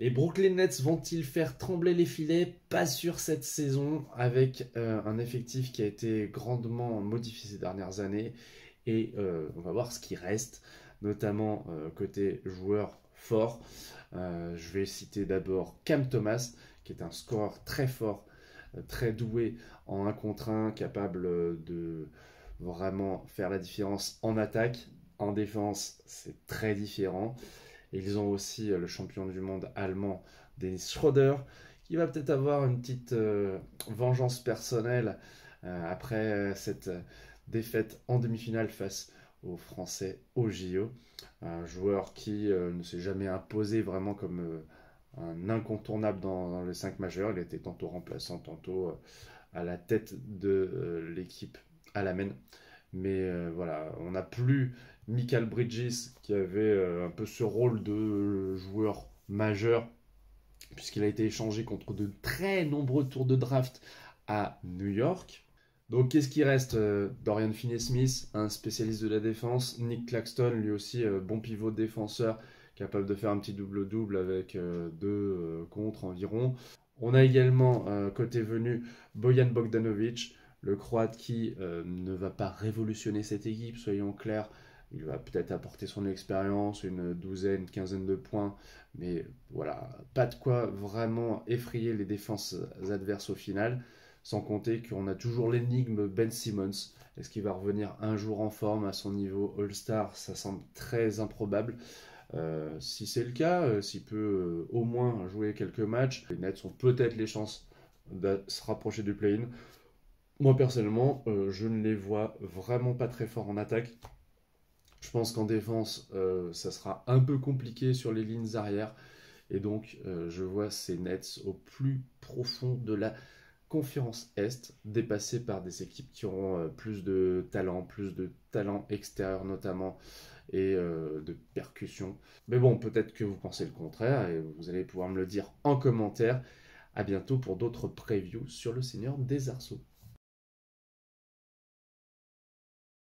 Les Brooklyn Nets vont-ils faire trembler les filets? Pas sûr cette saison, avec un effectif qui a été grandement modifié ces dernières années. Et on va voir ce qui reste, notamment côté joueurs forts. Je vais citer d'abord Cam Thomas, qui est un scoreur très fort, très doué en 1 contre 1, capable de vraiment faire la différence en attaque. En défense, c'est très différent. Et ils ont aussi le champion du monde allemand, Dennis Schroeder, qui va peut-être avoir une petite vengeance personnelle après cette défaite en demi-finale face aux Français au JO. Un joueur qui ne s'est jamais imposé vraiment comme un incontournable dans les 5 majeurs. Il était tantôt remplaçant, tantôt à la tête de l'équipe à la main. Mais voilà, on n'a plus Michael Bridges qui avait un peu ce rôle de joueur majeur puisqu'il a été échangé contre de très nombreux tours de draft à New York. Donc qu'est-ce qui reste? Dorian Finney-Smith, un spécialiste de la défense. Nick Claxton, lui aussi bon pivot défenseur, capable de faire un petit double-double avec 2 contres environ. On a également côté venu Bojan Bogdanovic, le Croate qui ne va pas révolutionner cette équipe, soyons clairs. Il va peut-être apporter son expérience, une douzaine, quinzaine de points, mais voilà, pas de quoi vraiment effrayer les défenses adverses au final. Sans compter qu'on a toujours l'énigme Ben Simmons. Est-ce qu'il va revenir un jour en forme à son niveau All-Star? Ça semble très improbable. Si c'est le cas, s'il peut au moins jouer quelques matchs, les Nets ont peut-être les chances de se rapprocher du play-in. Moi personnellement, je ne les vois vraiment pas très forts en attaque. Je pense qu'en défense, ça sera un peu compliqué sur les lignes arrière. Et donc, je vois ces Nets au plus profond de la conférence Est, dépassée par des équipes qui auront plus de talent extérieur notamment, et de percussion. Mais bon, peut-être que vous pensez le contraire, et vous allez pouvoir me le dire en commentaire. À bientôt pour d'autres previews sur le Seigneur des Arceaux.